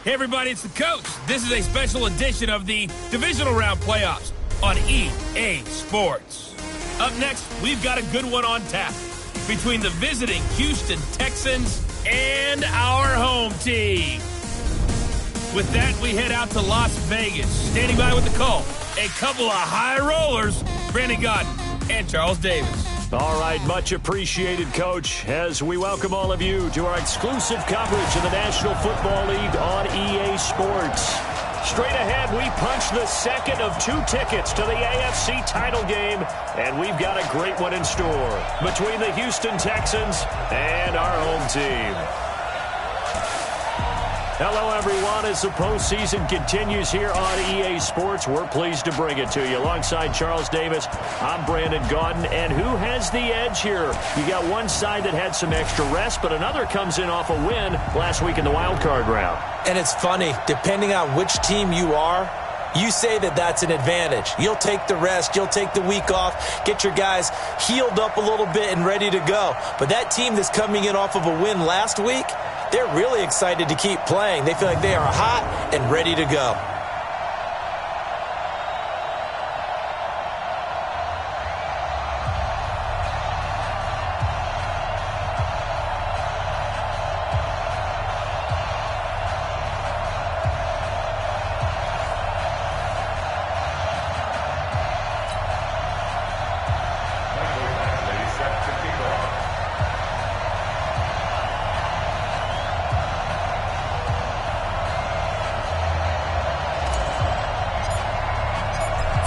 Hey everybody, it's the coach. This is a special edition of the Divisional Round Playoffs on EA Sports. Up next, we've got a good one on tap between the visiting Houston Texans and our home team. With that, we head out to Las Vegas. Standing by with the call, a couple of high rollers, Brandon Gaudin and Charles Davis. All right, much appreciated, Coach, as we welcome all of you to our exclusive coverage of the National Football League on EA Sports. Straight ahead, we punch the second of 2 tickets to the AFC title game, and we've got a great one in store between the Houston Texans and our home team. Hello, everyone. As the postseason continues here on EA Sports, we're pleased to bring it to you. Alongside Charles Davis, I'm Brandon Gaudin. And who has the edge here? You got one side that had some extra rest, but another comes in off a win last week in the wild card round. And it's funny, depending on which team you are, you say that that's an advantage. You'll take the rest, you'll take the week off, get your guys healed up a little bit and ready to go. But that team that's coming in off of a win last week, they're really excited to keep playing. They feel like they are hot and ready to go.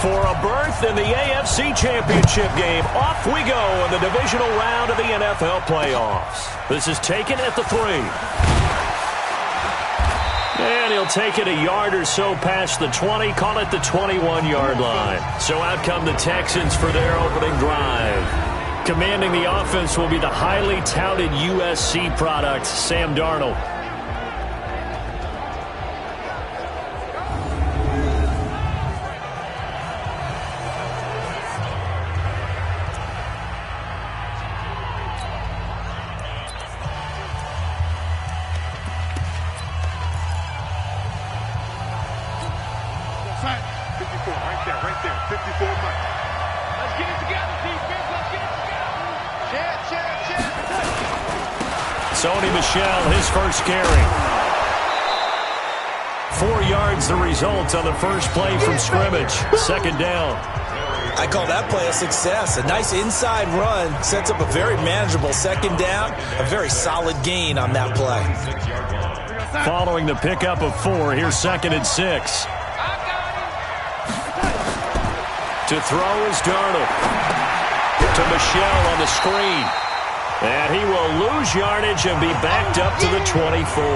For a berth in the AFC Championship game, off we go in the divisional round of the NFL playoffs. This is taken at the 3. And he'll take it a yard or so past the 20, call it the 21-yard line. So out come the Texans for their opening drive. Commanding the offense will be the highly touted USC product, Sam Darnold. Right there. 54 Mike. Let's get it together, defense. Let's get it together. Chad. Sony Michel, his first carry. 4 yards the result on the first play from scrimmage. Second down. I call that play a success. A nice inside run sets up a very manageable second down. A very solid gain on that play. Following the pickup of 4, here's 2nd and 6. To throw is Darnold. To Michel on the screen. And he will lose yardage and be backed up to the 24.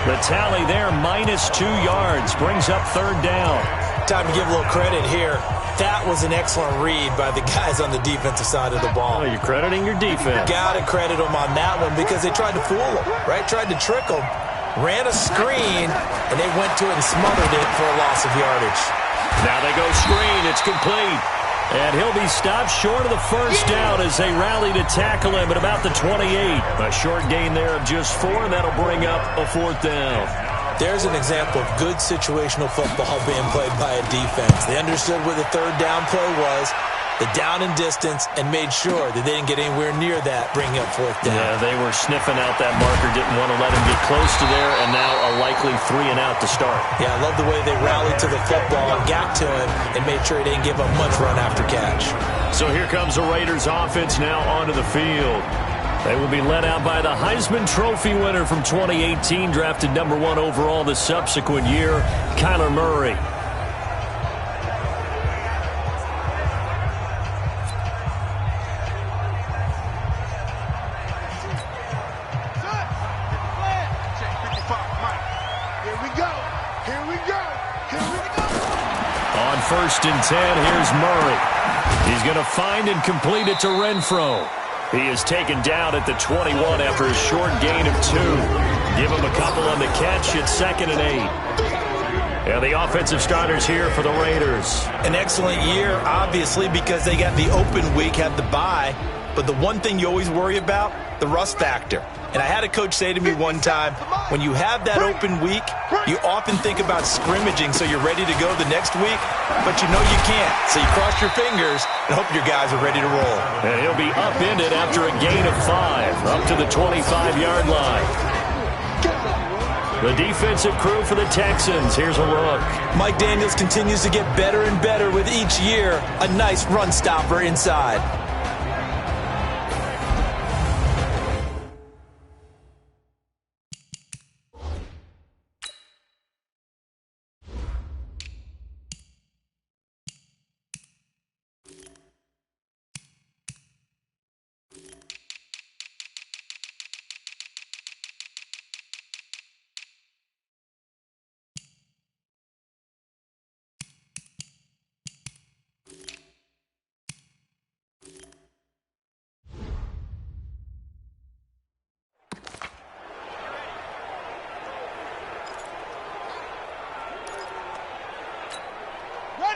The tally there, -2 yards, brings up 3rd down. Time to give a little credit here. That was an excellent read by the guys on the defensive side of the ball. Oh, you're crediting your defense. Got to credit them on that one because they tried to fool them, right? Tried to trick them. Ran a screen, and they went to it and smothered it for a loss of yardage. Now they go screen. It's complete. And he'll be stopped short of the first down as they rally to tackle him at about the 28. A short gain there of just 4, and that'll bring up a 4th down. There's an example of good situational football being played by a defense. They understood where the 3rd down play was, the down and distance, and made sure that they didn't get anywhere near that, bringing up 4th down. Yeah, they were sniffing out that marker, didn't want to let him get close to there, and now a likely 3 and out to start. Yeah, I love the way they rallied to the football and got to him and made sure he didn't give up much run after catch. So here comes the Raiders offense now onto the field. They will be led out by the Heisman Trophy winner from 2018, drafted number 1 overall the subsequent year, Kyler Murray. On 1st and 10, here's Murray. He's going to find and complete it to Renfro. He is taken down at the 21 after a short gain of 2. Give him a couple on the catch at 2nd and 8. And the offensive starters here for the Raiders. An excellent year, obviously, because they got the open week, had the bye. But the one thing you always worry about, the rust factor. And I had a coach say to me one time, when you have that open week, you often think about scrimmaging so you're ready to go the next week, but you know you can't. So you cross your fingers and hope your guys are ready to roll. And he'll be upended after a gain of 5, up to the 25-yard line. The defensive crew for the Texans. Here's a look. Mike Daniels continues to get better and better with each year. A nice run stopper inside.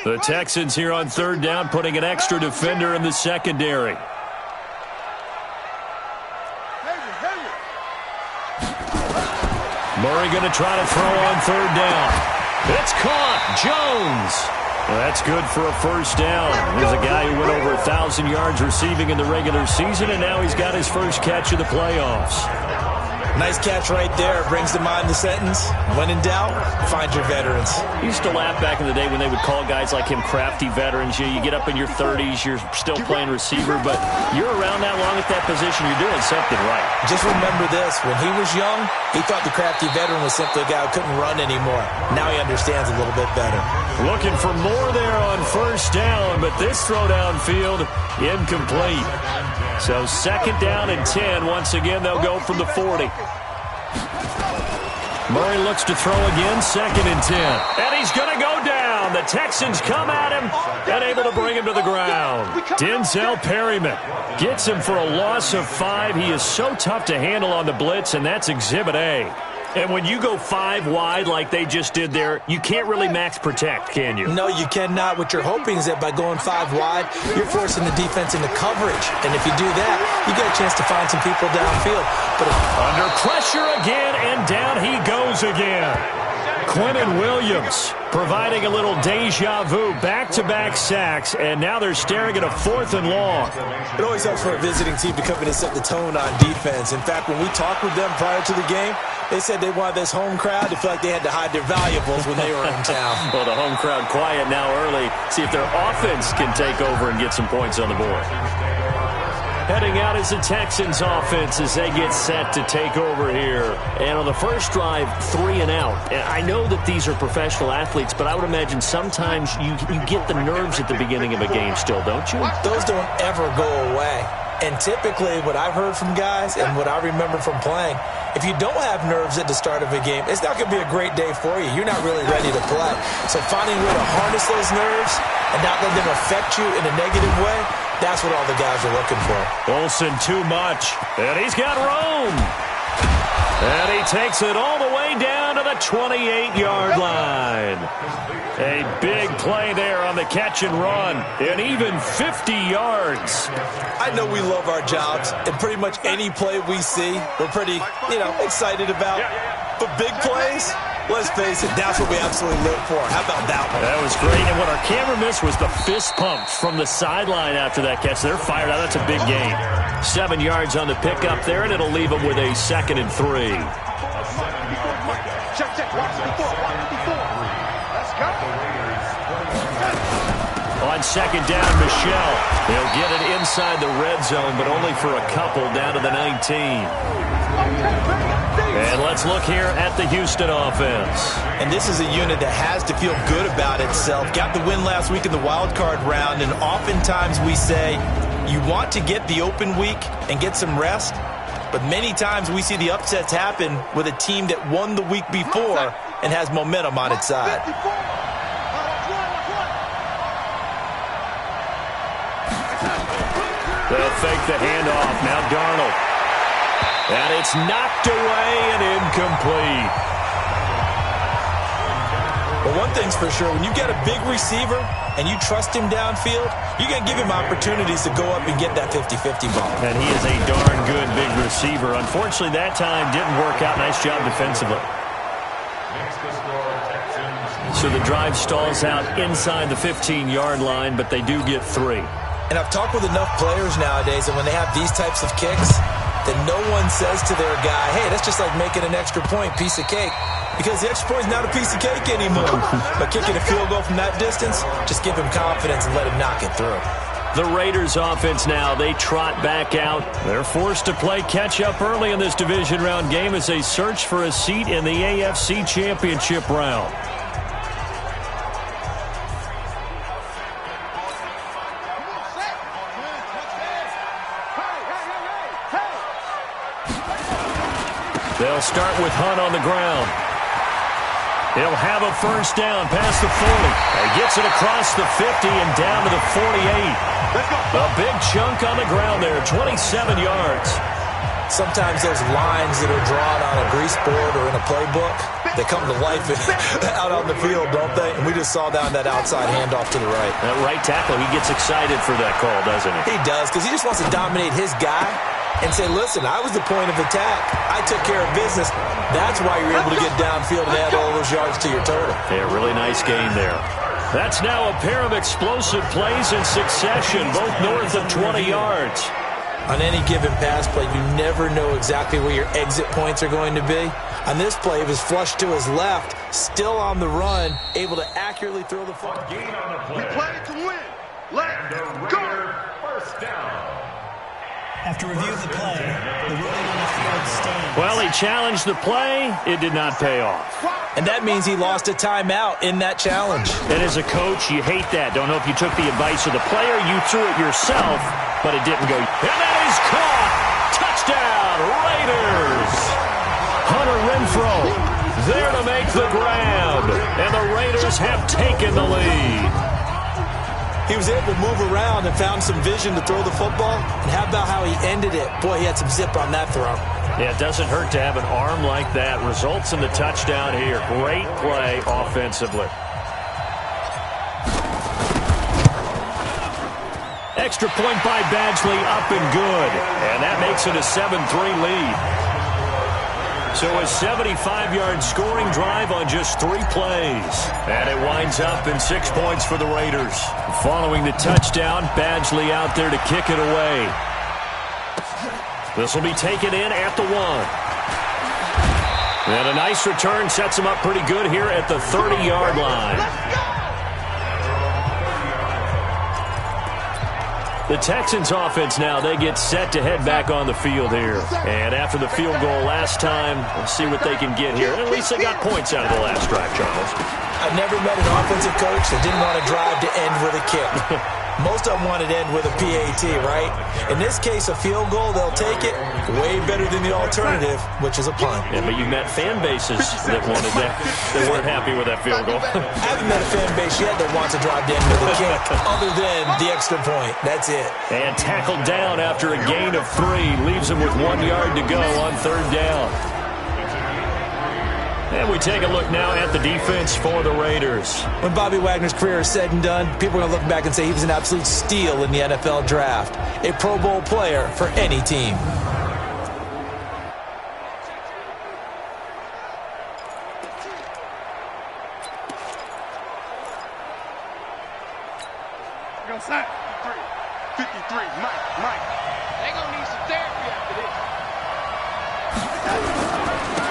The Texans here on third down, putting an extra defender in the secondary. Murray going to try to throw on third down. It's caught. Jones. Well, that's good for a first down. There's a guy who went over 1,000 yards receiving in the regular season, and now he's got his first catch of the playoffs. Nice catch right there. Brings to mind the sentence, when in doubt, find your veterans. I used to laugh back in the day when they would call guys like him crafty veterans. You get up in your 30s, you're still playing receiver, but you're around that long at that position, you're doing something right. Just remember this. When he was young, he thought the crafty veteran was simply a guy who couldn't run anymore. Now he understands a little bit better. Looking for more there on first down, but this throw downfield incomplete. So second down and 10. Once again, they'll go from the 40. Murray looks to throw again, second and 10. And he's going to go down. The Texans come at him and able to bring him to the ground. Denzel Perryman gets him for a loss of 5. He is so tough to handle on the blitz, and that's Exhibit A. And when you go 5 wide like they just did there, you can't really max protect, can you? No, you cannot. What you're hoping is that by going 5 wide, you're forcing the defense into coverage. And if you do that, you get a chance to find some people downfield. But under pressure again, and down he goes again. Quinnen Williams providing a little deja vu, back-to-back sacks, and now they're staring at a 4th and long. It always helps for a visiting team to come in and set the tone on defense. In fact, when we talked with them prior to the game, they said they wanted this home crowd to feel like they had to hide their valuables when they were in town. Well, the home crowd quiet now early. See if their offense can take over and get some points on the board. Heading out is the Texans offense as they get set to take over here. And on the first drive, 3 and out. And I know that these are professional athletes, but I would imagine sometimes you get the nerves at the beginning of a game still, don't you? Those don't ever go away. And typically what I've heard from guys and what I remember from playing, if you don't have nerves at the start of a game, it's not going to be a great day for you. You're not really ready to play. So finding a way to harness those nerves and not let them affect you in a negative way, that's what all the guys are looking for. Olsen too much. And he's got room. And he takes it all the way down to the 28-yard line. A big play there on the catch and run. And even 50 yards. I know we love our jobs, and pretty much any play we see, we're pretty, excited about. But big plays, let's face it, that's what we absolutely live for. How about that one? That was great. And what our camera missed was the fist pumps from the sideline after that catch. They're fired out. That's a big gain. 7 yards on the pickup there, and it'll leave them with a 2nd and 3. Check. Watch before. Let's go. On second down, Michelle. They'll get it inside the red zone, but only for a couple down to the 19. And let's look here at the Houston offense. And this is a unit that has to feel good about itself. Got the win last week in the wild card round, and oftentimes we say you want to get the open week and get some rest, but many times we see the upsets happen with a team that won the week before and has momentum on its side. They'll fake the handoff. Now Darnold. And it's knocked away and incomplete. Well, one thing's for sure, when you get a big receiver and you trust him downfield, you're going to give him opportunities to go up and get that 50-50 ball. And he is a darn good big receiver. Unfortunately, that time didn't work out. Nice job defensively. So the drive stalls out inside the 15-yard line, but they do get 3. And I've talked with enough players nowadays that when they have these types of kicks, that no one says to their guy, hey, that's just like making an extra point, piece of cake. Because the extra point is not a piece of cake anymore. But kicking a field goal from that distance, just give him confidence and let him knock it through. The Raiders offense now, they trot back out. They're forced to play catch-up early in this division round game as they search for a seat in the AFC Championship round. They'll start with Hunt on the ground. He'll have a first down past the 40. He gets it across the 50 and down to the 48. A big chunk on the ground there, 27 yards. Sometimes those lines that are drawn on a grease board or in a playbook, they come to life out on the field, don't they? And we just saw down that outside handoff to the right. That right tackle, he gets excited for that call, doesn't he? He does, because he just wants to dominate his guy and say, listen, I was the point of attack. I took care of business. That's why you're able to get downfield and add all those yards to your total. Yeah, really nice game there. That's now a pair of explosive plays in succession, both north of 20 yards. On any given pass play, you never know exactly where your exit points are going to be. On this play, it was flushed to his left, still on the run, able to accurately throw the football. We played to win. Let's go. First down. After review of the play, the ruling on the field stands. Well, he challenged the play. It did not pay off. And that means he lost a timeout in that challenge. And as a coach, you hate that. Don't know if you took the advice of the player, you threw it yourself, but it didn't go. And that is caught! Touchdown, Raiders! Hunter Renfrow there to make the grab. And the Raiders have taken the lead. He was able to move around and found some vision to throw the football. And how about how he ended it? Boy, he had some zip on that throw. Yeah, it doesn't hurt to have an arm like that. Results in the touchdown here. Great play offensively. Extra point by Badgley, up and good. And that makes it a 7-3 lead. So a 75-yard scoring drive on just 3 plays. And it winds up in 6 points for the Raiders. Following the touchdown, Badgley out there to kick it away. This will be taken in at the 1. And a nice return sets him up pretty good here at the 30-yard line. The Texans offense now, they get set to head back on the field here. And after the field goal last time, we'll see what they can get here. At least they got points out of the last drive, Charles. I've never met an offensive coach that didn't want to drive to end with a kick. Most of them wanted to end with a PAT, right? In this case, a field goal, they'll take it. Way better than the alternative, which is a punt. Yeah, but you've met fan bases that wanted that. They weren't happy with that field goal. I haven't met a fan base yet that wants to drive to end with a kick, other than the extra point. That's it. And tackled down after a gain of 3. Leaves him with 1 yard to go on 3rd down. And we take a look now at the defense for the Raiders. When Bobby Wagner's career is said and done, people are going to look back and say he was an absolute steal in the NFL draft. A Pro Bowl player for any team. Outside. 53, Mike. They're going to need some therapy after this.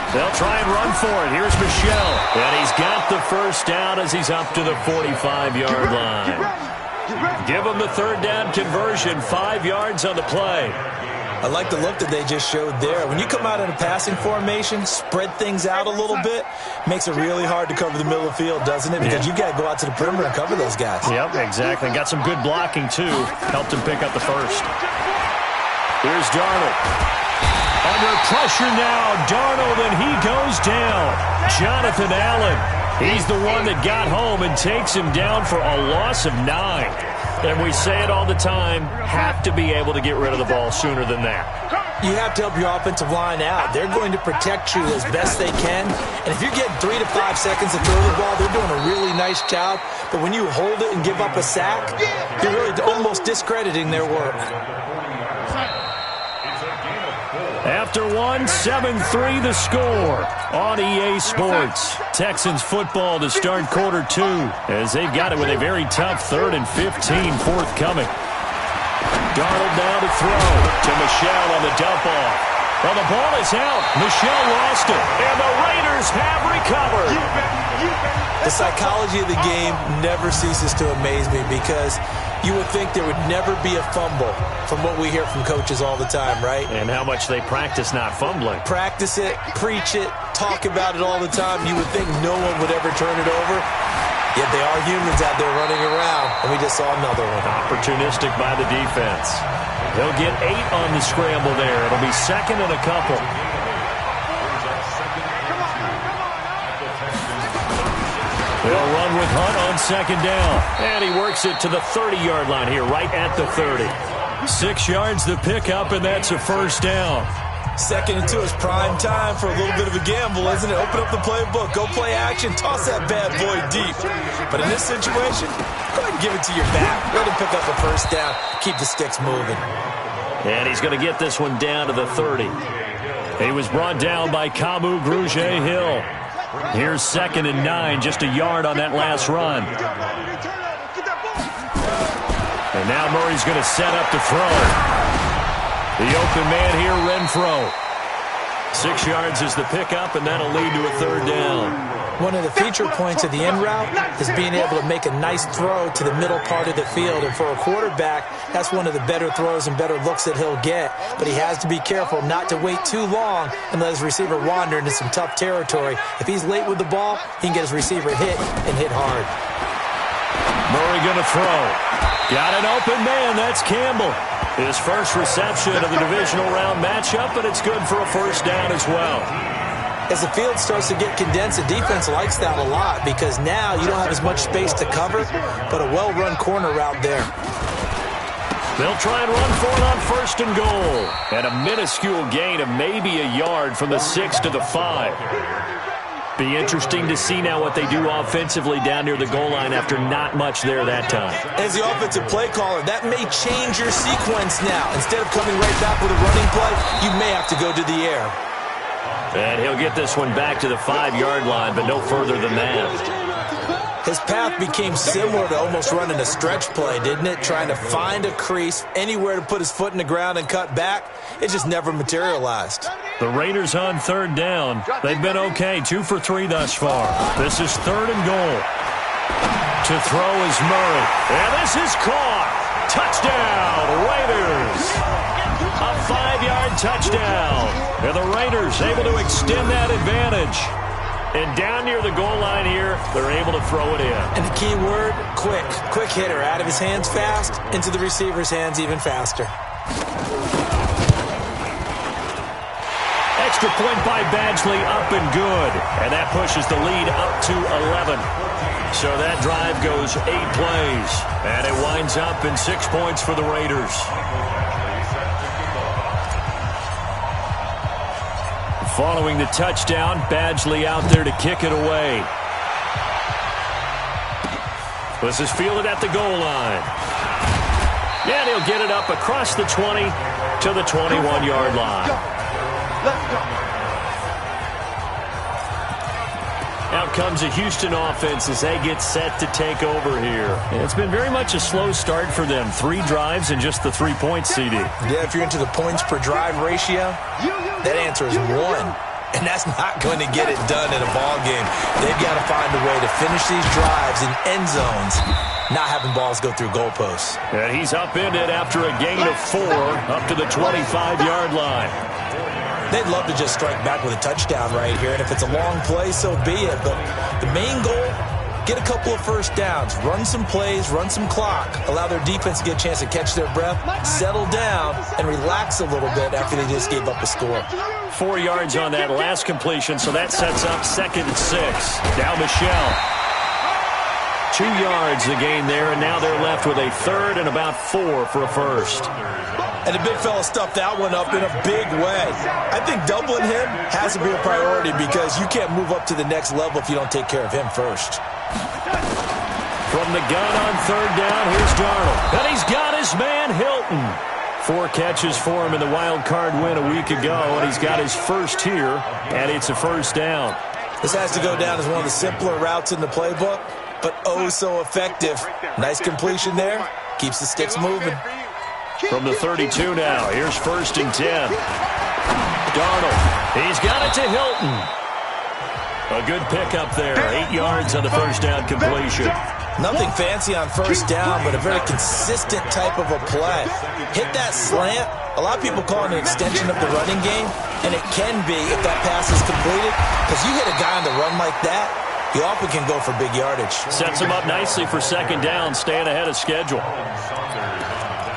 They'll try and run for it. Here's Michelle. And he's got the first down as he's up to the 45-yard line. Give him the 3rd down conversion. 5 yards on the play. I like the look that they just showed there. When you come out in a passing formation, spread things out a little bit, makes it really hard to cover the middle of the field, doesn't it? Because you got to go out to the perimeter and cover those guys. Yep, exactly. Got some good blocking, too. Helped him pick up the first. Here's Darnold. Under pressure now, Darnold, and he goes down. Jonathan Allen He's the one that got home and takes him down for a loss of 9. And we say it all the time, have to be able to get rid of the ball sooner than that. You have to help your offensive line out. They're going to protect you as best they can. And if you're getting 3 to 5 seconds to throw the ball, they're doing a really nice job. But when you hold it and give up a sack, you're really almost discrediting their work. After 7-3 the score on EA Sports. Texans football to start quarter 2 as they've got it with a very tough 3rd and 15 forthcoming. Darnold now to throw to Michel on the dump off. Well, the ball is out. Michel lost it, and the Raiders have recovered. The psychology of the game never ceases to amaze me because you would think there would never be a fumble from what we hear from coaches all the time, right? And how much they practice not fumbling. Practice it, preach it, talk about it all the time. You would think no one would ever turn it over. Yet they are humans out there running around, and we just saw another one. Opportunistic by the defense. They'll get 8 on the scramble there. It'll be 2nd and a couple. They'll run with Hunt on 2nd down. And he works it to the 30-yard line here, right at the 30. 6 yards the pickup, and that's a 1st down. 2nd and 2 is prime time for a little bit of a gamble, isn't it? Open up the playbook, go play action, toss that bad boy deep. But in this situation, go ahead and give it to your back. Let him pick up a 1st down, keep the sticks moving. And he's going to get this one down to the 30. He was brought down by Kamu Grugier-Hill. Here's 2nd and 9, just a yard on that last run. And now Murray's going to set up to throw. The open man here, Renfro. 6 yards is the pickup, and that'll lead to a 3rd down. One of the feature points of the end route is being able to make a nice throw to the middle part of the field. And for a quarterback, that's one of the better throws and better looks that he'll get. But he has to be careful not to wait too long and let his receiver wander into some tough territory. If he's late with the ball, he can get his receiver hit and hit hard. Murray going to throw. Got an open man. That's Campbell. His first reception of the divisional round matchup, and it's good for a 1st down as well. As the field starts to get condensed, the defense likes that a lot because now you don't have as much space to cover, but a well-run corner route there. They'll try and run for it on 1st and goal. And a minuscule gain of maybe a yard from the 6 to the 5. Be interesting to see now what they do offensively down near the goal line after not much there that time. As the offensive play caller, that may change your sequence now. Instead of coming right back with a running play, you may have to go to the air. And he'll get this one back to the 5-yard line, but no further than that. His path became similar to almost running a stretch play, didn't it? Trying to find a crease, anywhere to put his foot in the ground and cut back. It just never materialized. The Raiders on 3rd down. They've been okay, 2 for 3 thus far. This is 3rd and goal. To throw is Murray. And this is caught. Touchdown, Raiders. A 5-yard touchdown. And the Raiders able to extend that advantage. And down near the goal line here, they're able to throw it in. And the key word, quick. Quick hitter. Out of his hands fast, into the receiver's hands even faster. Extra point by Badgley, up and good. And that pushes the lead up to 11. So that drive goes 8 plays. And it winds up in 6 points for the Raiders. Following the touchdown, Badgley out there to kick it away. This is fielded at the goal line. And he'll get it up across the 20 to the 21-yard line. Out comes a Houston offense as they get set to take over here. It's been very much a slow start for them. 3 drives and just the 3 points, CD. Yeah, if you're into the points per drive ratio, that answer is 1. And that's not going to get it done in a ball game. They've got to find a way to finish these drives in end zones, not having balls go through goalposts. And he's upended after a gain of 4 up to the 25-yard line. They'd love to just strike back with a touchdown right here, and if it's a long play, so be it. But the main goal Get a couple of first downs, run some plays, run some clock, allow their defense to get a chance to catch their breath, settle down, and relax a little bit after they just gave up a score. 4 yards on that last completion, so that sets up 2nd and 6. Now Michelle. 2 yards the gain there, and now they're left with a 3rd and about 4 for a first. And the big fella stuffed that one up in a big way. I think doubling him has to be a priority because you can't move up to the next level if you don't take care of him first. From the gun on 3rd down, here's Darnold. And he's got his man, Hilton. 4 catches for him in the wild card win a week ago, and he's got his first here, and it's a first down. This has to go down as one of the simpler routes in the playbook, but oh so effective. Nice completion there. Keeps the sticks moving. From the 32 now, here's 1st and 10. Darnold, he's got it to Hilton. A good pickup there, 8 yards on the first down completion. Nothing fancy on first down, but a very consistent type of a play. Hit that slant. A lot of people call it an extension of the running game, and it can be if that pass is completed, because you hit a guy on the run like that, you often can go for big yardage. Sets him up nicely for 2nd down, staying ahead of schedule.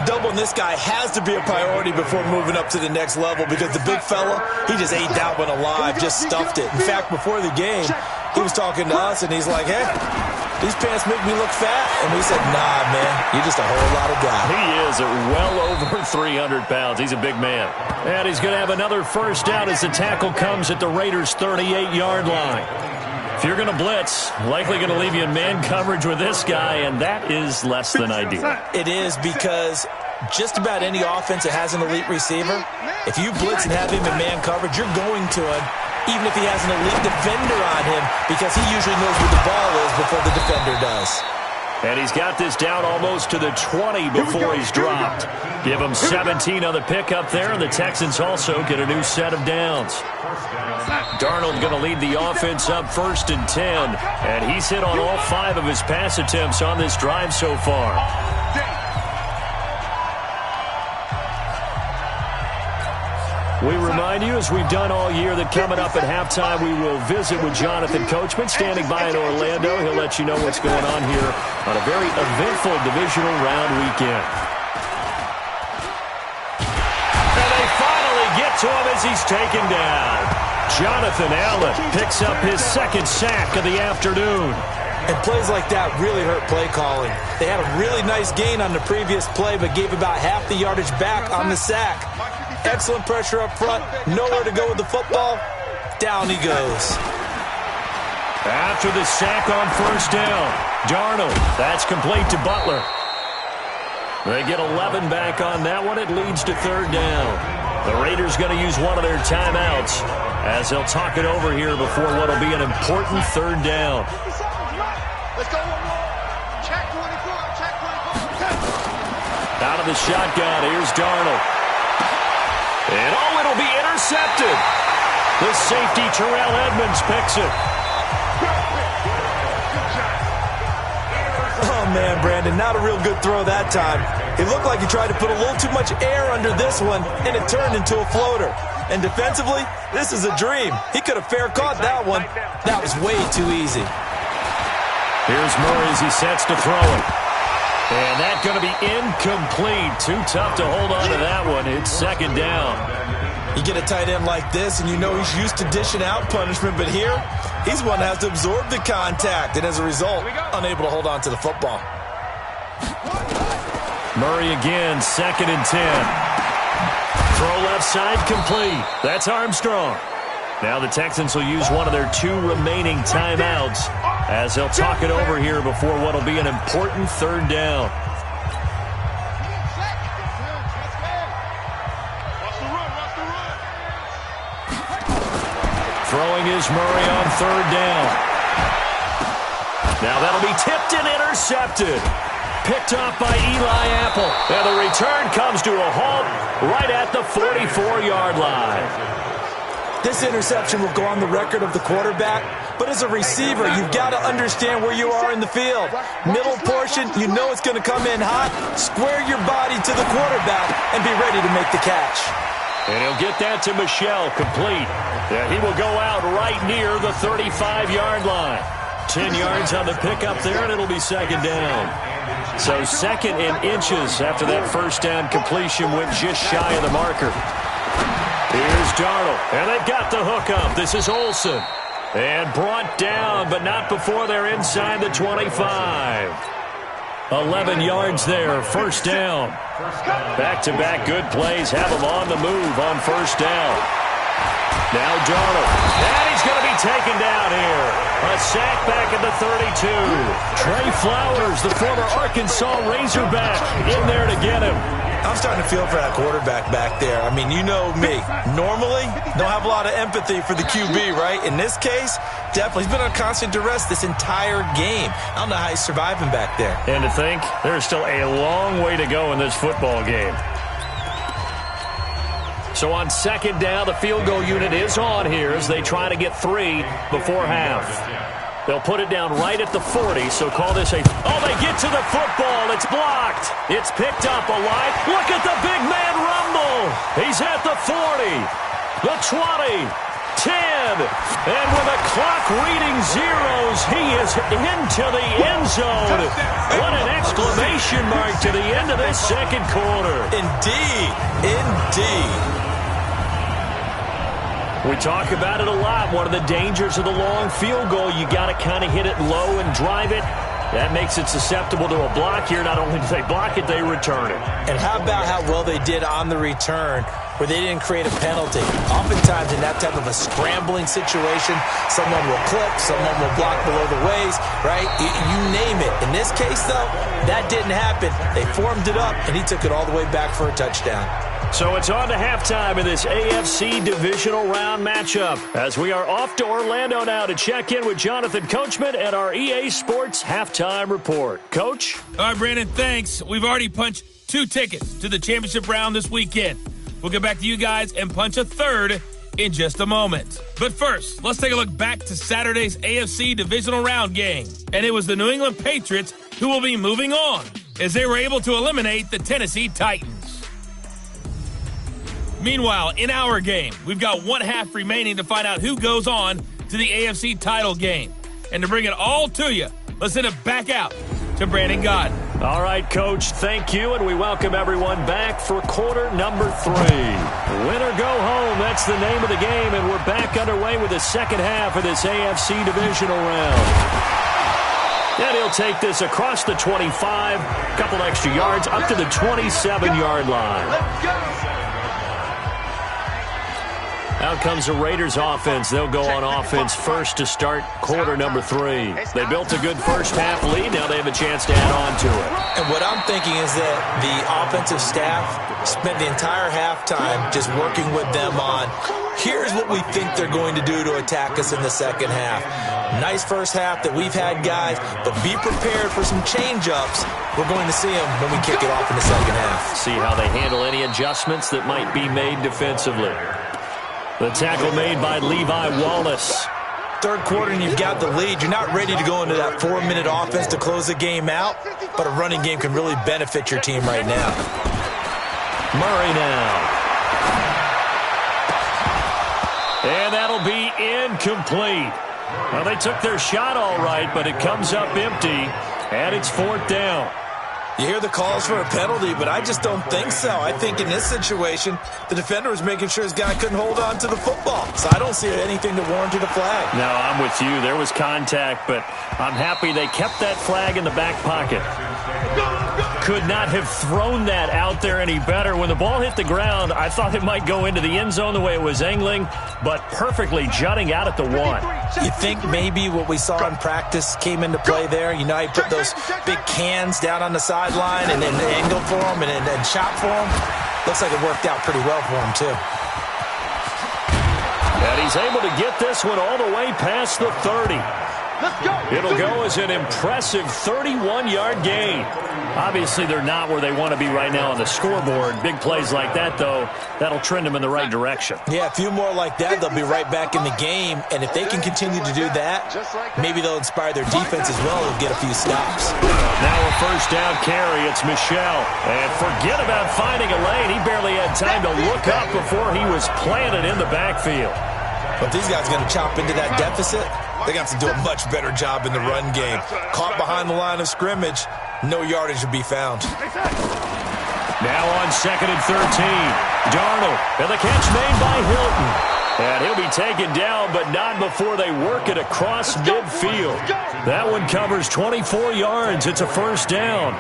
Doubling this guy has to be a priority before moving up to the next level because the big fella, he just ate that one alive, just stuffed it. In fact, before the game, he was talking to us, and he's like, hey, these pants make me look fat. And we said, nah, man, you're just a whole lot of guy. He is at well over 300 pounds. He's a big man. And he's going to have another first down as the tackle comes at the Raiders' 38-yard line. If you're going to blitz, likely going to leave you in man coverage with this guy, and that is less than ideal. It is because just about any offense that has an elite receiver, if you blitz and have him in man coverage, you're going to him, even if he has an elite defender on him, because he usually knows where the ball is before the defender does. And he's got this down almost to the 20 before he's dropped. Give him 17 on the pickup there, and the Texans also get a new set of downs. Darnold going to lead the offense up 1st and 10, and he's hit on all 5 of his pass attempts on this drive so far. We remind you, as we've done all year, that coming up at halftime, we will visit with Jonathan Coachman, standing by in Orlando. He'll let you know what's going on here on a very eventful divisional round weekend. And they finally get to him as he's taken down. Jonathan Allen picks up his 2nd sack of the afternoon. And plays like that really hurt play calling. They had a really nice gain on the previous play, but gave about half the yardage back on the sack. Excellent pressure up front. Nowhere to go with the football. Down he goes. After the sack on first down, Darnold. That's complete to Butler. They get 11 back on that one. It leads to 3rd down. The Raiders going to use one of their timeouts as they'll talk it over here before what will be an important 3rd down. Let's go one more. Check 24. Check 24. Out of the shotgun, here's Darnold. And it'll be intercepted. The safety, Terrell Edmonds, picks it. Oh, man, Brandon, not a real good throw that time. It looked like he tried to put a little too much air under this one, and it turned into a floater. And defensively, this is a dream. He could have fair caught that one. That was way too easy. Here's Murray as he sets to throw it. And that's going to be incomplete. Too tough to hold on to that one. It's 2nd down. You get a tight end like this, and you know he's used to dishing out punishment, but here, he's one that has to absorb the contact, and as a result, unable to hold on to the football. Murray again, 2nd and 10. Throw left side, complete. That's Armstrong. Now the Texans will use one of their 2 remaining timeouts as they'll talk it over here before what will be an important 3rd down. Throwing is Murray on 3rd down. Now that'll be tipped and intercepted. Picked off by Eli Apple. And the return comes to a halt right at the 44-yard line. This interception will go on the record of the quarterback, but as a receiver, you've got to understand where you are in the field. Middle portion, you know it's going to come in hot. Square your body to the quarterback and be ready to make the catch. And he'll get that to Michelle, complete. And he will go out right near the 35-yard line. 10 yards on the pickup there, and it'll be second down. So second and inches after that first down completion went just shy of the marker. Here's Darnold, and they've got the hook up. This is Olsen. And brought down, but not before they're inside the 25. 11 yards there, first down. Back-to-back good plays have them on the move on first down. Now Darnold, and he's going to be taken down here. A sack back at the 32. Trey Flowers, the former Arkansas Razorback, in there to get him. I'm starting to feel for that quarterback back there. I mean, you know me. Normally, don't have a lot of empathy for the QB, right? In this case, definitely. He's been on constant duress this entire game. I don't know how he's surviving back there. And to think, there's still a long way to go in this football game. So on second down, the field goal unit is on here as they try to get 3 before half. They'll put it down right at the 40, so call this a... Oh, they get to the football. It's blocked. It's picked up alive. Look at the big man rumble. He's at the 40, the 20, 10. And with the clock reading zeros, he is into the end zone. What an exclamation mark to the end of this second quarter. Indeed. Indeed. We talk about it a lot. One of the dangers of the long field goal, you got to kind of hit it low and drive it. That makes it susceptible to a block here. Not only do they block it, they return it. And how about how well they did on the return where they didn't create a penalty? Oftentimes in that type of a scrambling situation, someone will clip, someone will block below the waist, right? You name it. In this case, though, that didn't happen. They formed it up, and he took it all the way back for a touchdown. So it's on to halftime in this AFC Divisional Round matchup as we are off to Orlando now to check in with Jonathan Coachman at our EA Sports Halftime Report. Coach? All right, Brandon, thanks. We've already punched 2 tickets to the championship round this weekend. We'll get back to you guys and punch a third in just a moment. But first, let's take a look back to Saturday's AFC Divisional Round game. And it was the New England Patriots who will be moving on as they were able to eliminate the Tennessee Titans. Meanwhile, in our game, we've got 1 half remaining to find out who goes on to the AFC title game. And to bring it all to you, let's send it back out to Brandon Godden. All right, Coach, thank you, and we welcome everyone back for quarter number 3. Win or go home, that's the name of the game, and we're back underway with the second half of this AFC Divisional Round. And he'll take this across the 25, a couple extra yards, up to the 27-yard line. Let's go. Out comes the Raiders offense. They'll go on offense first to start quarter number 3. They built a good first half lead. Now they have a chance to add on to it. And what I'm thinking is that the offensive staff spent the entire halftime just working with them on, here's what we think they're going to do to attack us in the second half. Nice first half that we've had, guys, but be prepared for some change-ups. We're going to see them when we kick it off in the second half. See how they handle any adjustments that might be made defensively. The tackle made by Levi Wallace. Third quarter and you've got the lead. You're not ready to go into that 4-minute offense to close the game out, but a running game can really benefit your team right now. Murray now. And that'll be incomplete. Well, they took their shot all right, but it comes up empty, and it's 4th down. You hear the calls for a penalty, but I just don't think so. I think in this situation, the defender was making sure his guy couldn't hold on to the football. So I don't see anything to warrant a flag. No, I'm with you. There was contact, but I'm happy they kept that flag in the back pocket. Could not have thrown that out there any better. When the ball hit the ground, I thought it might go into the end zone the way it was angling, but perfectly jutting out at the 1. You think maybe what we saw in practice came into play there? You know, he put those big cans down on the sideline and then angled for him and then shot for him. Looks like it worked out pretty well for him, too. And he's able to get this one all the way past the 30. Let's go. It'll go as an impressive 31-yard gain. Obviously, they're not where they want to be right now on the scoreboard. Big plays like that, though, that'll trend them in the right direction. Yeah, a few more like that, they'll be right back in the game. And if they can continue to do that, maybe they'll inspire their defense as well and get a few stops. Now a first down carry. It's Michel. And forget about finding a lane. He barely had time to look up before he was planted in the backfield. But these guys are going to chop into that deficit. They got to do a much better job in the run game. Caught behind the line of scrimmage, no yardage would be found. Now on 2nd and 13. Darnold, and the catch made by Hilton. And he'll be taken down, but not before they work it across midfield. That one covers 24 yards. It's a first down.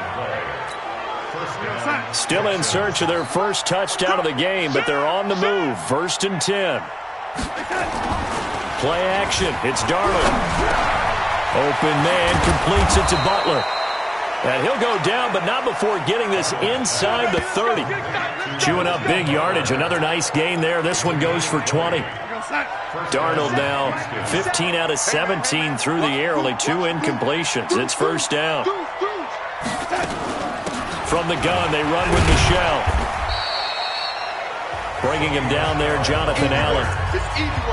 Still in search of their first touchdown of the game, but they're on the move. 1st and 10. Play action. It's Darnold. Open man completes it to Butler. And he'll go down, but not before getting this inside the 30. Chewing up big yardage. Another nice gain there. This one goes for 20. Darnold now 15 out of 17 through the air. Only 2 incompletions. It's first down. From the gun, they run with Michelle. Bringing him down there, Jonathan Allen.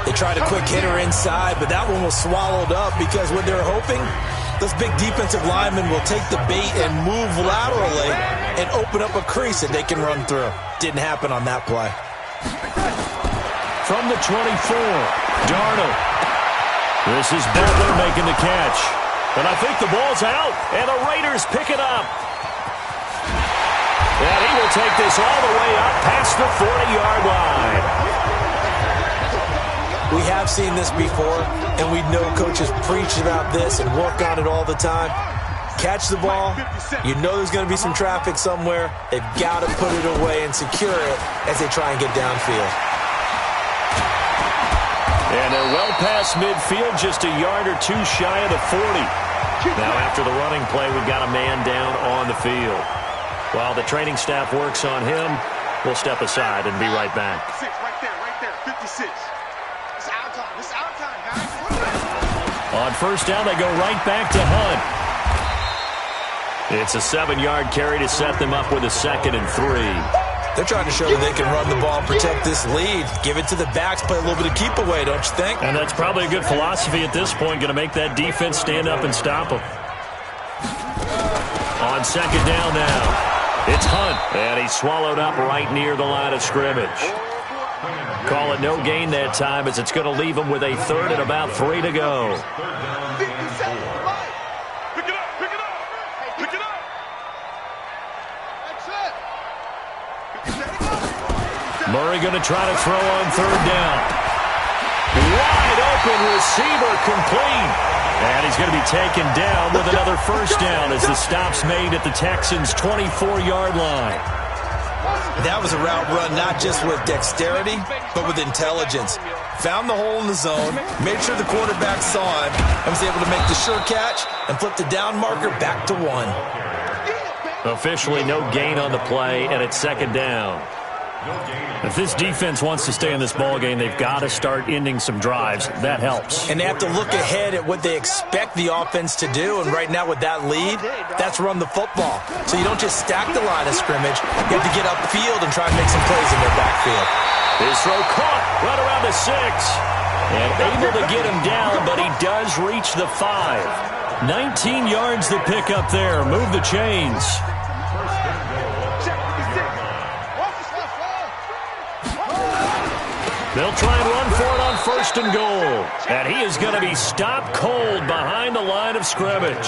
They tried a quick hitter inside, but that one was swallowed up because what they're hoping, those big defensive linemen will take the bait and move laterally and open up a crease that they can run through. Didn't happen on that play. From the 24, Darnold. This is Butler making the catch. And I think the ball's out, and the Raiders pick it up. And he will take this all the way up past the 40-yard line. We have seen this before, and we know coaches preach about this and work on it all the time. Catch the ball. You know there's going to be some traffic somewhere. They've got to put it away and secure it as they try and get downfield. And they're well past midfield, just a yard or 2 shy of the 40. Now after the running play, we've got a man down on the field. While the training staff works on him, we'll step aside and be right back. Right there, 56. It's our time. It's our time, guys. On first down, they go right back to Hunt. It's a 7-yard carry to set them up with a 2nd and 3. They're trying to show that they can run the ball and protect this lead. Give it to the backs, play a little bit of keep away, don't you think? And that's probably a good philosophy at this point, going to make that defense stand up and stop them. On 2nd down now. It's Hunt, and he's swallowed up right near the line of scrimmage. Call it no gain that time, as it's going to leave him with a 3rd and about 3 to go. Pick it up, pick it up, pick it up. That's it. Murray going to try to throw on 3rd down. Wide open receiver complete. And he's going to be taken down with another first down as the stop's made at the Texans' 24-yard line. That was a route run not just with dexterity, but with intelligence. Found the hole in the zone, made sure the quarterback saw him, and was able to make the sure catch and flip the down marker back to 1. Officially no gain on the play, and it's 2nd down. If this defense wants to stay in this ballgame, they've got to start ending some drives. That helps. And they have to look ahead at what they expect the offense to do. And right now with that lead, that's run the football. So you don't just stack the line of scrimmage. You have to get upfield and try and make some plays in their backfield. His throw caught right around the 6. And able to get him down, but he does reach the 5. 19 yards to pick up there. Move the chains. They'll try and run for it on 1st and goal. And he is going to be stopped cold behind the line of scrimmage.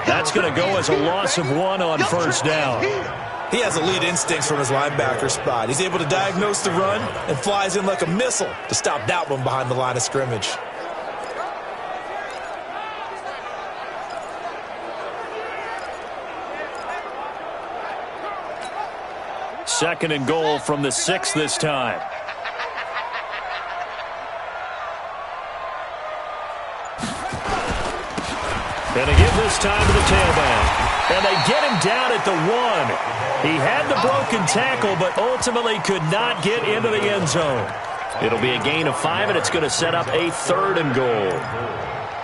That's going to go as a loss of 1 on 1st down. He has elite instincts from his linebacker spot. He's able to diagnose the run and flies in like a missile to stop that one behind the line of scrimmage. Second and goal from the 6 this time. And they give this time to the tailback. And they get him down at the 1. He had the broken tackle, but ultimately could not get into the end zone. It'll be a gain of 5, and it's going to set up a 3rd and goal.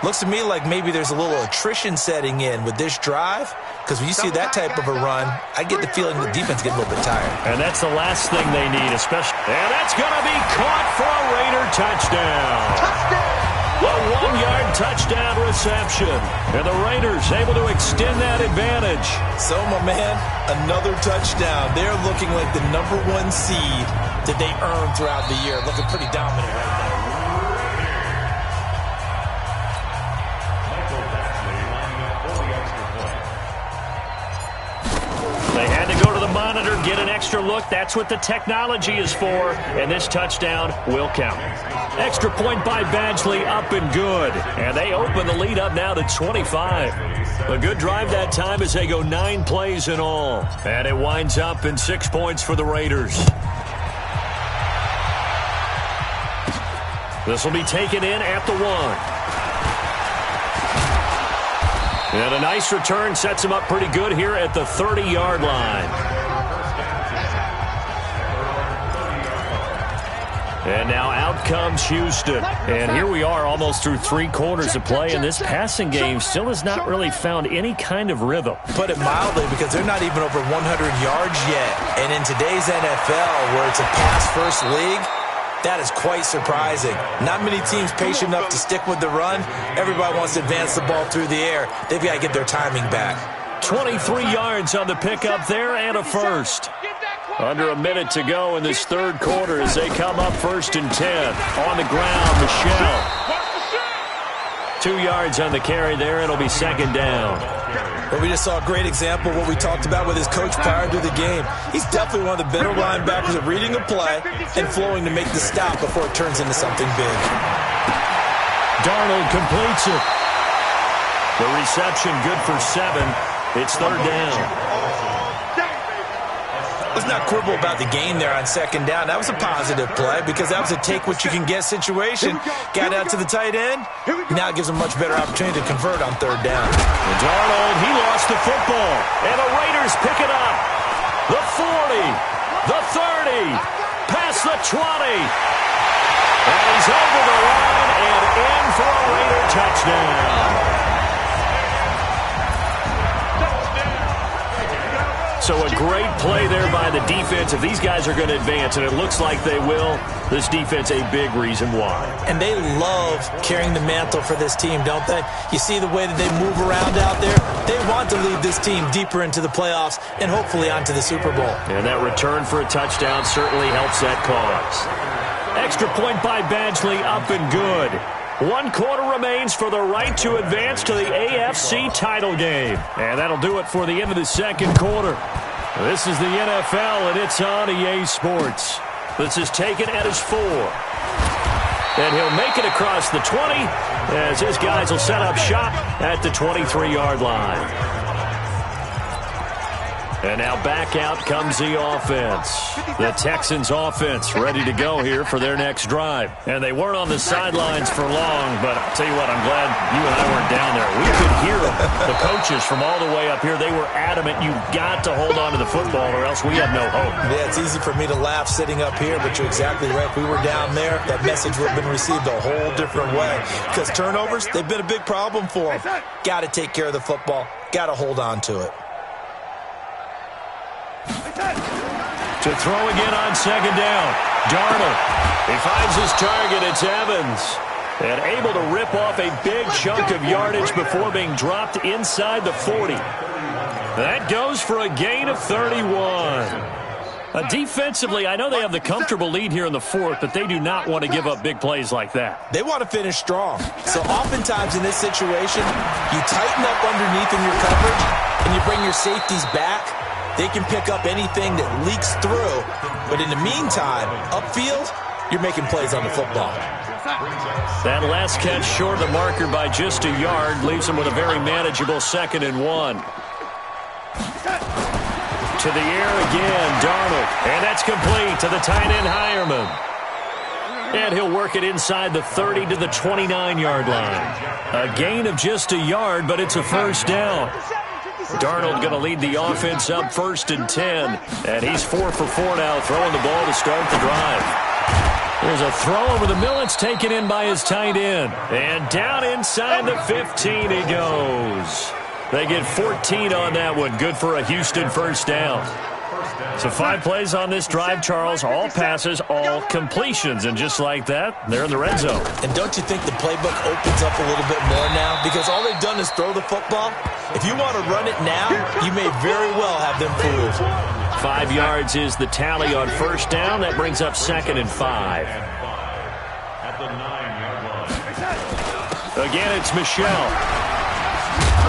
Looks to me like maybe there's a little attrition setting in with this drive, because when you see that type of a run, I get the feeling the defense gets a little bit tired. And that's the last thing they need, especially. And that's going to be caught for a Raider touchdown. A 1-yard touchdown reception. And the Raiders able to extend that advantage. So, my man, another touchdown. They're looking like the #1 seed that they earned throughout the year. Looking pretty dominant right now. monitor, get an extra look. That's what the technology is for, and this touchdown will count. Extra point by Badgley, up and good. And they open the lead up now to 25. A good drive that time as they go 9 plays in all. And it winds up in 6 points for the Raiders. This will be taken in at the 1. And a nice return sets him up pretty good here at the 30-yard line. And now out comes Houston. And here we are almost through 3 quarters of play, and this passing game still has not really found any kind of rhythm. Put it mildly, because they're not even over 100 yards yet. And in today's NFL, where it's a pass-first league, that is quite surprising. Not many teams patient enough to stick with the run. Everybody wants to advance the ball through the air. They've got to get their timing back. 23 yards on the pickup there and a first. Under a minute to go in this third quarter as they come up 1st and 10. On the ground, Michelle. 2 yards on the carry there. It'll be 2nd down. Well, we just saw a great example of what we talked about with his coach prior to the game. He's definitely one of the better linebackers at reading a play and flowing to make the stop before it turns into something big. Darnold completes it. The reception good for 7. It's 3rd down. Let's not quibble about the gain there on 2nd down. That was a positive play because that was a take-what-you-can-get situation. Got out to the tight end. Now it gives him a much better opportunity to convert on 3rd down. And Darnold, he lost the football. And the Raiders pick it up. The 40, the 30, past the 20. And he's over the line and in for a Raider touchdown. So a great play there by the defense. If these guys are going to advance, and it looks like they will, this defense a big reason why. And they love carrying the mantle for this team, don't they? You see the way that they move around out there? They want to lead this team deeper into the playoffs and hopefully onto the Super Bowl. And that return for a touchdown certainly helps that cause. Extra point by Badgley, up and good. 1 quarter remains for the right to advance to the AFC title game. And that'll do it for the end of the 2nd quarter. This is the NFL, and it's on EA Sports. This is taken at his 4. And he'll make it across the 20 as his guys will set up shop at the 23-yard line. And now back out comes the offense. The Texans offense ready to go here for their next drive. And they weren't on the sidelines for long, but I'll tell you what, I'm glad you and I weren't down there. We could hear them, the coaches from all the way up here. They were adamant, you've got to hold on to the football or else we have no hope. Yeah, it's easy for me to laugh sitting up here, but you're exactly right. If we were down there, that message would have been received a whole different way. Because turnovers, they've been a big problem for them. Got to take care of the football. Got to hold on to it. To throw again on 2nd down. Darnold. He finds his target. It's Evans. And able to rip off a big chunk of yardage before being dropped inside the 40. That goes for a gain of 31. Defensively, I know they have the comfortable lead here in the 4th, but they do not want to give up big plays like that. They want to finish strong. So oftentimes in this situation, you tighten up underneath in your coverage and you bring your safeties back. They can pick up anything that leaks through. But in the meantime, upfield, you're making plays on the football. That last catch short of the marker by just a yard leaves them with a very manageable 2nd and 1. To the air again, Darnold. And that's complete to the tight end, Hireman. And he'll work it inside the 30 to the 29-yard line. A gain of just a yard, but it's a 1st down. Darnold going to lead the offense up 1st and 10. And he's 4 for 4 now, throwing the ball to start the drive. There's a throw over the middle. It's taken in by his tight end. And down inside the 15 he goes. They get 14 on that one. Good for a Houston 1st down. So 5 plays on this drive, Charles. All passes, all completions. And just like that, they're in the red zone. And don't you think the playbook opens up a little bit more now? Because all they've done is throw the football. If you want to run it now, you may very well have them fooled. 5 yards is the tally on 1st down. That brings up 2nd and 5. Again, it's Michelle.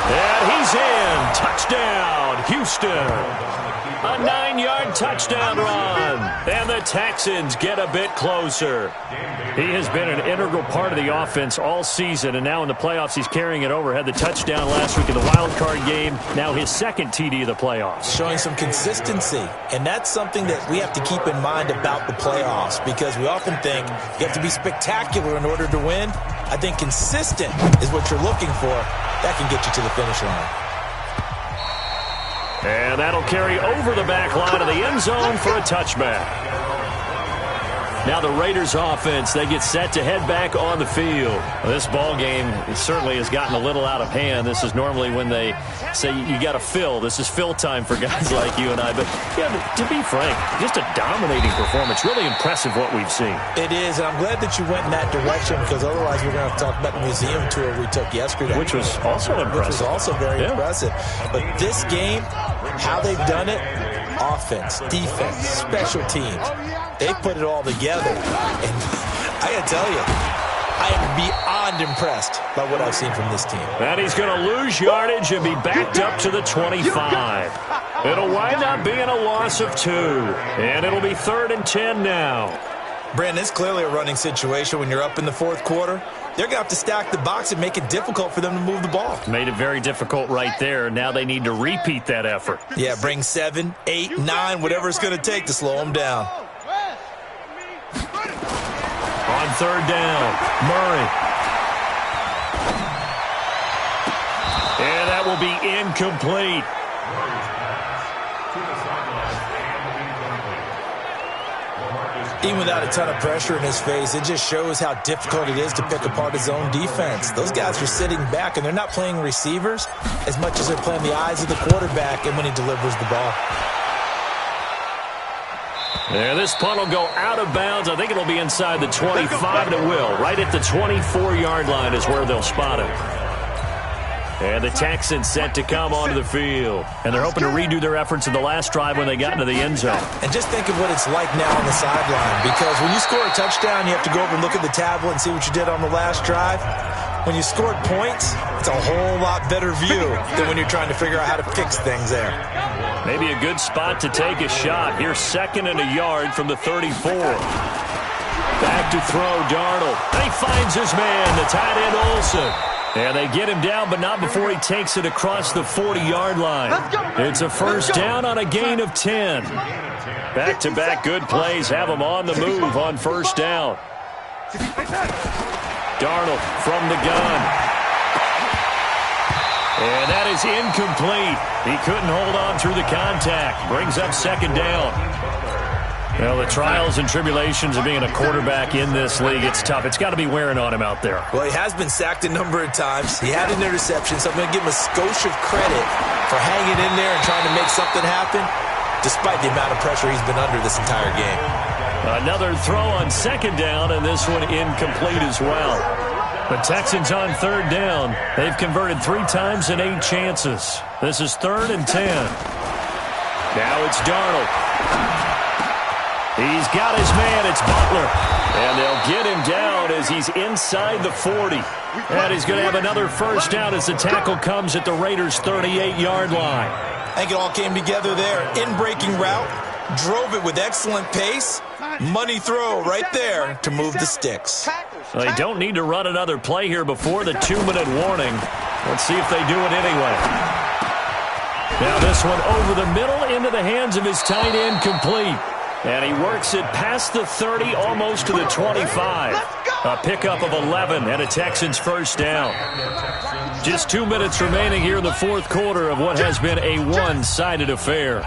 And he's in. Touchdown, Houston. A 9 15-yard touchdown run. And the Texans get a bit closer. He has been an integral part of the offense all season, and now in the playoffs he's carrying it over. Had the touchdown last week in the wild card game. Now his second TD of the playoffs. Showing some consistency, and that's something that we have to keep in mind about the playoffs, because we often think you have to be spectacular in order to win. I think consistent is what you're looking for. That can get you to the finish line. And that'll carry over the back line of the end zone for a touchback. Now the Raiders offense, they get set to head back on the field. Well, this ball game certainly has gotten a little out of hand. This is normally when they say you got to fill. This is fill time for guys like you and I. But yeah, to be frank, just a dominating performance. Really impressive what we've seen. It is, and I'm glad that you went in that direction, because otherwise we're going to have to talk about the museum tour we took yesterday. Which was also impressive. Which was also very impressive. But this game, how they've done it, offense, defense, special teams, they put it all together. And I got to tell you, I am beyond impressed by what I've seen from this team. And he's going to lose yardage and be backed up to the 25. It'll wind up being a loss of 2. And it'll be 3rd and 10 now. Brandon, it's clearly a running situation when you're up in the fourth quarter. They're going to have to stack the box and make it difficult for them to move the ball. Made it very difficult right there. Now they need to repeat that effort. Yeah, bring 7, 8, 9, whatever it's going to take to slow them down. On 3rd down, Murray. And that will be incomplete. Even without a ton of pressure in his face, it just shows how difficult it is to pick apart his own defense. Those guys are sitting back, and they're not playing receivers as much as they're playing the eyes of the quarterback and when he delivers the ball. Yeah, this punt will go out of bounds. I think it'll be inside the 25, and it will. Right at the 24-yard line is where they'll spot it. And the Texans set to come onto the field. And they're hoping to redo their efforts in the last drive when they got into the end zone. And just think of what it's like now on the sideline, because when you score a touchdown, you have to go over and look at the tablet and see what you did on the last drive. When you scored points, it's a whole lot better view than when you're trying to figure out how to fix things there. Maybe a good spot to take a shot. Here's 2nd and a yard from the 34. Back to throw, Darnold. And he finds his man, the tight end Olsen. And they get him down, but not before he takes it across the 40-yard line. It's a first down on a gain of 10. Back-to-back good plays have him on the move on first down. Darnold from the gun. And that is incomplete. He couldn't hold on through the contact. Brings up 2nd down. Well, the trials and tribulations of being a quarterback in this league, it's tough. It's got to be wearing on him out there. Well, he has been sacked a number of times. He had an interception, so I'm going to give him a skosh of credit for hanging in there and trying to make something happen, despite the amount of pressure he's been under this entire game. Another throw on 2nd down, and this one incomplete as well. The Texans on 3rd down. They've converted 3 times in 8 chances. This is 3rd and 10. Now it's Darnold. He's got his man. It's Butler. And they'll get him down as he's inside the 40. And he's going to have another first down as the tackle comes at the Raiders' 38-yard line. I think it all came together there. In-breaking route. Drove it with excellent pace. Money throw right there to move the sticks. Well, they don't need to run another play here before the 2-minute warning. Let's see if they do it anyway. Now this one over the middle into the hands of his tight end, complete. And he works it past the 30, almost to the 25. A pickup of 11 and a Texans first down. Just 2 minutes remaining here in the fourth quarter of what has been a one-sided affair.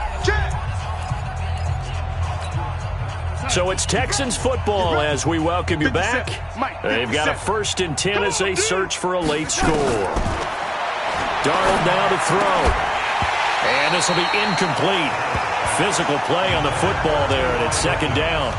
So it's Texans football as we welcome you back. They've got a 1st and 10 as they search for a late score. Darnold now to throw. And this will be incomplete. Physical play on the football there, and it's 2nd down.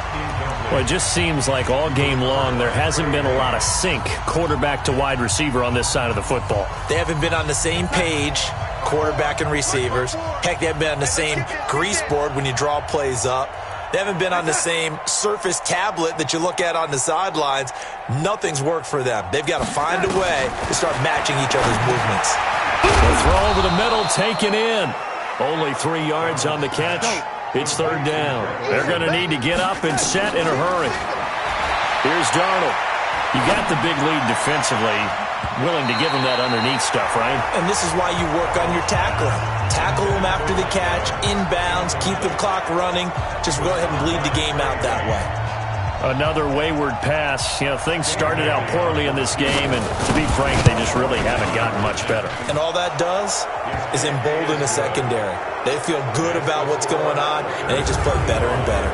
Well, it just seems like all game long there hasn't been a lot of sync quarterback to wide receiver on this side of the football. They haven't been on the same page, quarterback and receivers. Heck, they haven't been on the same grease board when you draw plays up. They haven't been on the same Surface tablet that you look at on the sidelines. Nothing's worked for them. They've got to find a way to start matching each other's movements. The throw over the middle, taken in. Only 3 yards on the catch. It's third down. They're going to need to get up and set in a hurry. Here's Darnold. You got the big lead defensively. Willing to give him that underneath stuff, right? And this is why you work on your tackling. Tackle them after the catch, inbounds, keep the clock running. Just go ahead and bleed the game out that way. Another wayward pass. You know, things started out poorly in this game, and to be frank, they just really haven't gotten much better. And all that does is embolden the secondary. They feel good about what's going on, and they just play better and better.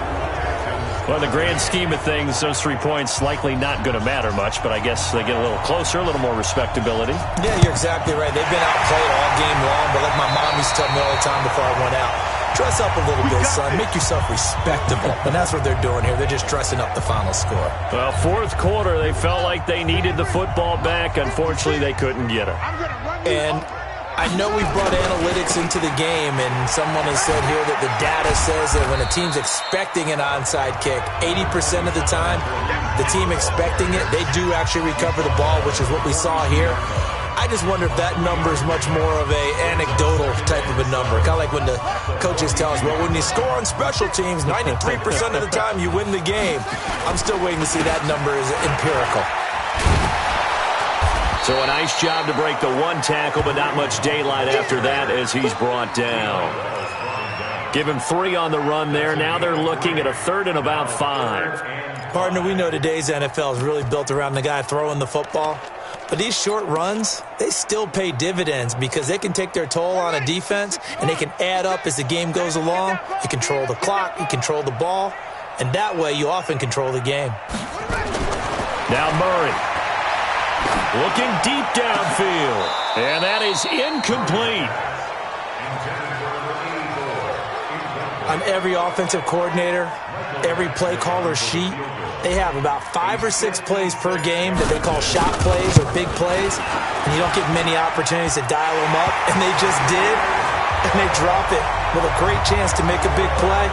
Well, in the grand scheme of things, those 3 points likely not going to matter much, but I guess they get a little closer, a little more respectability. Yeah, you're exactly right. They've been outplayed all game long, but like my mom used to tell me all the time before I went out, dress up a little bit, son. Make yourself respectable. And that's what they're doing here. They're just dressing up the final score. Well, fourth quarter, they felt like they needed the football back. Unfortunately, they couldn't get it. And I know we brought analytics into the game, and someone has said here that the data says that when a team's expecting an onside kick, 80% of the time, the team expecting it, they do actually recover the ball, which is what we saw here. I just wonder if that number is much more of a anecdotal type of a number. Kind of like when the coaches tell us, well, when you score on special teams, 93% of the time you win the game. I'm still waiting to see that number is empirical. So a nice job to break the one tackle, but not much daylight after that as he's brought down. Give him 3 on the run there. Now they're looking at a third and about 5. Partner, we know today's NFL is really built around the guy throwing the football. But these short runs, they still pay dividends because they can take their toll on a defense and they can add up as the game goes along. You control the clock, you control the ball, and that way you often control the game. Now Murray. Looking deep downfield. And that is incomplete. On every offensive coordinator, every play caller sheet, they have about 5 or 6 plays per game that they call shot plays or big plays. And you don't get many opportunities to dial them up. And they just did. And they drop it with a great chance to make a big play.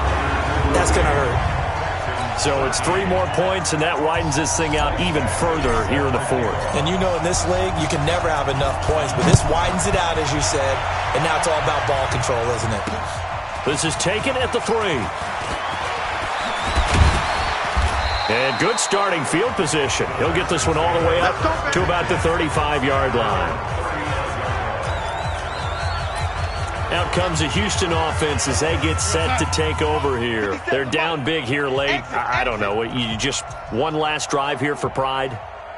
That's going to hurt. So it's 3 more points, and that widens this thing out even further here in the fourth. And you know in this league, you can never have enough points, but this widens it out, as you said, and now it's all about ball control, isn't it? This is taken at the 3. And good starting field position. He'll get this one all the way up to about the 35-yard line. Out comes the Houston offense as they get set to take over here. They're down big here late. I don't know. You just one last drive here for pride?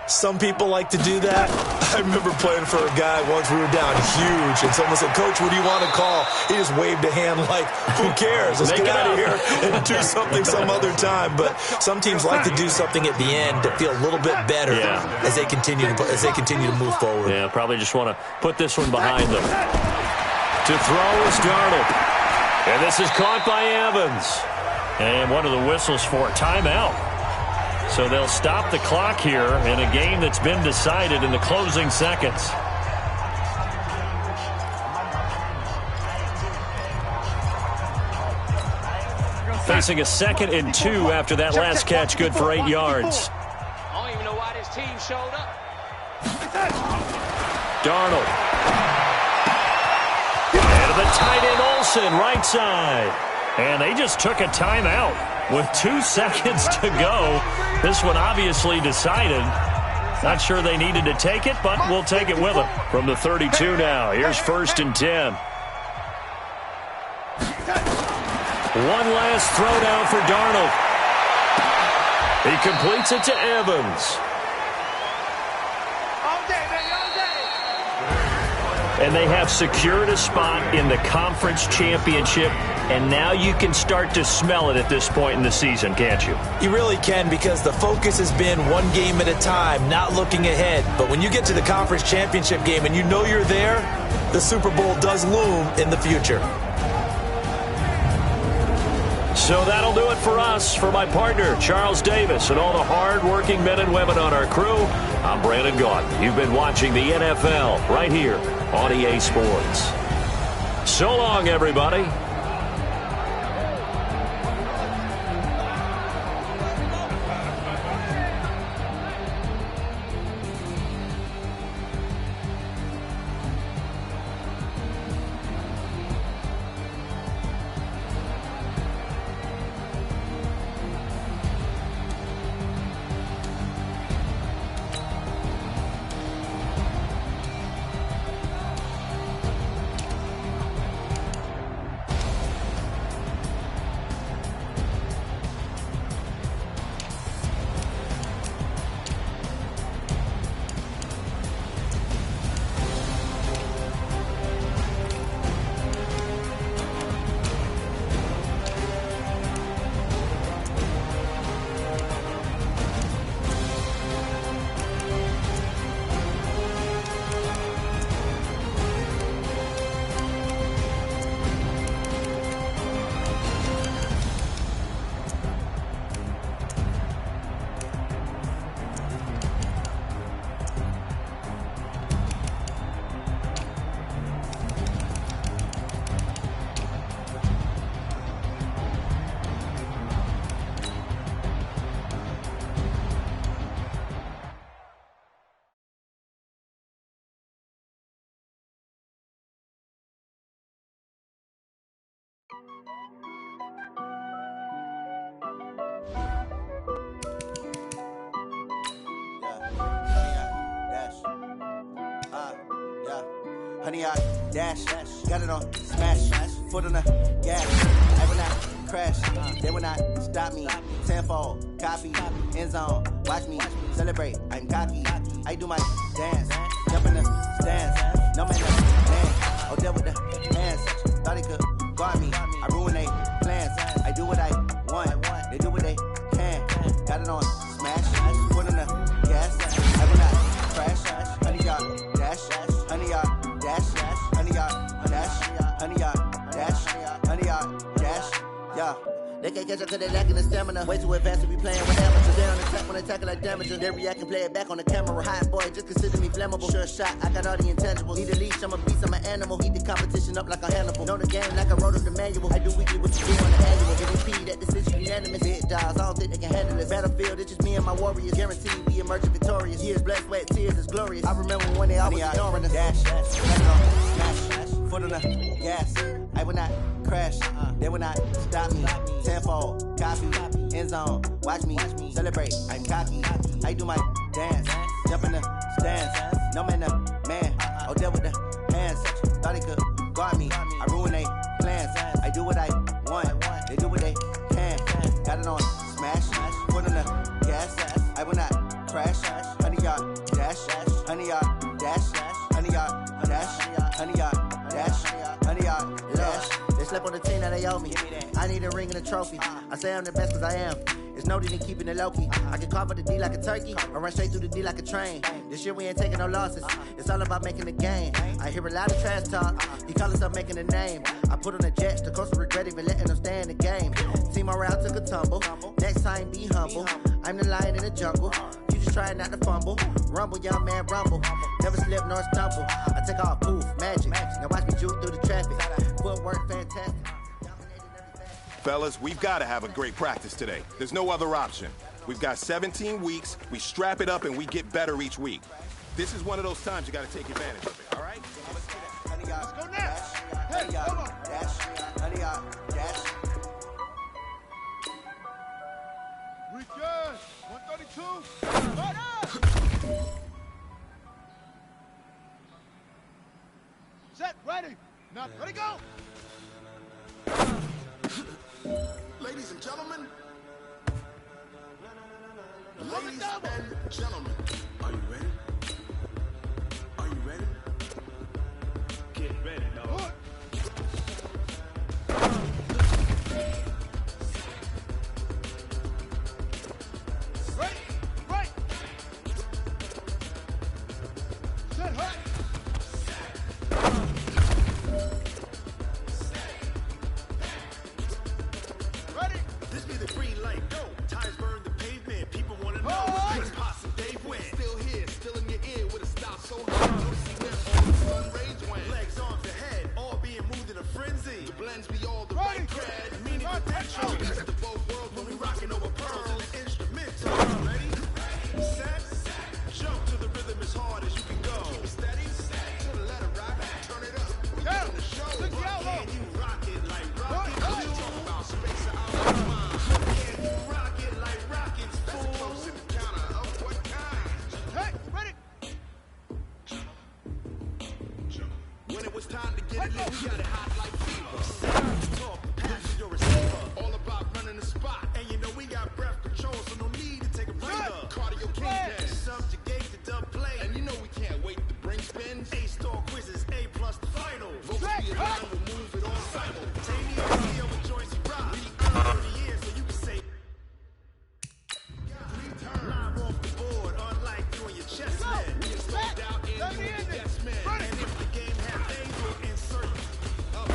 Some people like to do that. I remember playing for a guy once we were down huge, and someone said, Coach, what do you want to call? He just waved a hand like, who cares? Let's get out of here and do something some other time. But some teams like to do something at the end to feel a little bit better as they continue to move forward. Yeah, probably just want to put this one behind them. To throw is Darnold. And this is caught by Evans. And one of the whistles for a timeout. So they'll stop the clock here in a game that's been decided in the closing seconds. Facing a 2nd and 2 after that last catch, good for 8 yards. I don't even know why this team showed up. Darnold. And the tight end Olsen, right side. And they just took a timeout with 2 seconds to go. This one obviously decided. Not sure they needed to take it, but we'll take it with them. From the 32 now, here's 1st and 10. One last throw down for Darnold. He completes it to Evans. And they have secured a spot in the conference championship, and now you can start to smell it at this point in the season, can't you? You really can, because the focus has been one game at a time, not looking ahead. But when you get to the conference championship game and you know you're there, the Super Bowl does loom in the future. So that'll do it for us. For my partner, Charles Davis, and all the hard-working men and women on our crew, I'm Brandon Gaudin. You've been watching the NFL right here on EA Sports. So long, everybody. Honey, I dash, got it on smash, foot on the gas. I will not crash, they will not stop me. Tenfold, copy, end zone, watch me celebrate. I'm cocky, I do my dance, jump in the stands. No man, man, oh, there with the hands. Thought he could guard me, I ruin they plans. I do what I want, they do what they can. Got it on smash, foot on the gas. I will not crash, honey, y'all dash, honey, y'all dash, honey, y'all dash, honey, y'all dash, honey, y'all dash, yeah. They can't catch up cause they lacking the stamina. Way too advanced to be playing with amateurs. They on attack when they tackle like damages. They react and play it back on the camera. Hot boy, just consider me flammable. Sure shot, I got all the intangibles. Need a leash, I'm a beast, I'm an animal. Eat the competition up like a Hannibal. Know the game like I wrote up the manual. I do weekly what you do on the annual. MVP, that decision unanimous. Hit dials, I don't think they can handle this. Battlefield, it's just me and my warriors. Guaranteed we emerging victorious. Years, blood, sweat, tears, is glorious. I remember when they always ignoring us. Dash, smash, foot on the gas. I will not crash, they will not stop me. Tenfold, copy, end zone, watch me celebrate. I'm cocky, I do my dance, jump in the stands. No man, man, oh, there with the hands. Thought he could guard me, I ruin they plans. I do what I want, they do what they can. Got it on smash, foot on the gas. I will not crash, honey, y'all dash, honey, y'all dash, honey, y'all dash, honey, y'all dash, honey, y'all dash. They slept on the team that they owe me. I need a ring and a trophy. I say I'm the best cause I am. It's no need in keeping it low-key. I can carve up the D like a turkey or run straight through the D like a train. This year we ain't taking no losses. It's all about making the game. I hear a lot of trash talk. He call himself making a name. I put on the Jets. The coach will regret even letting them stay in the game. Team morale took a tumble. Next time be humble. I'm the lion in the jungle. You just try not to fumble. Rumble, young man, rumble. Never slip nor stumble. I take off, poof, magic. Now watch me juke through the traffic. Footwork fantastic. Fellas, we've got to have a great practice today. There's no other option. We've got 17 weeks, we strap it up, and we get better each week. This is one of those times you got to take advantage of it, all right? Let's go now. Hey, hold on. We good. 132. Right up. Set, ready. Now, ready, go. Ladies and gentlemen, ladies and gentlemen, are you ready? Are you ready? Get ready, dog. Ready, right. Set, hut. Ready. This be the green light, go. Tires burn the pavement. People want to know what's possible. Dave went. Still here, still in your ear with a stop so hard. Don't see where all the sun rays went. Legs on the head, all being moved in a frenzy. The blends be all the right cred, meaning potential. Best of both worlds when we rocking over pearls and the instrumental. Ready, set, jump to the rhythm as hard as you can go. Steady, to the letter rock, turn it up. We doing the show. Can you rock it like rocket? You talk about space out of mind. Can you rock it like rockets? That's a close encounter of what kind? Hey, ready. When it was time to get it lit, we got it hot like fever. Talk, pass to your receiver. All about running the spot. And you know we got breath control, so no need to take a breather. Cardio king, subjugate the dub play. And you know we can't wait to bring spins. A-star quizzes, A+ the final. Vote to be aligned, we'll move it on simultaneous. Here with Joyce Rock. We earned 30 years, so you can say live off the board, unlike you and your chest man. We installed out in you and your yes man. And if the game has A's, we'll insert up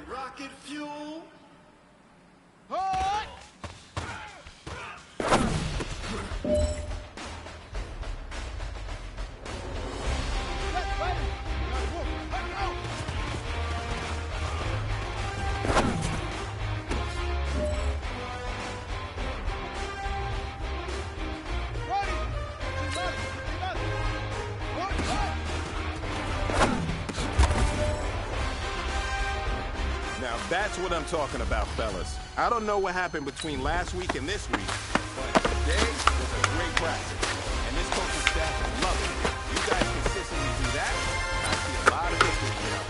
rocket fuel. Now that's what I'm talking about, fellas. I don't know what happened between last week and this week, but today was a great practice. And this coaching staff loves it. You guys consistently do that, I see a lot of difference now.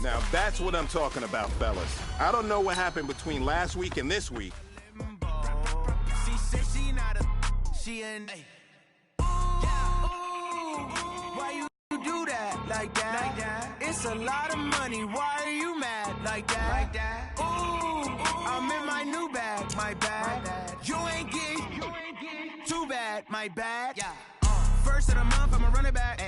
Now that's what I'm talking about, fellas. I don't know what happened between last week and this week. She said she not a, she ain't. Why you do that like that? It's a lot of money. Why are you mad like that? Ooh, I'm in my new bag, my bad. You ain't get too bad, my bad. First of the month, I'ma run it back.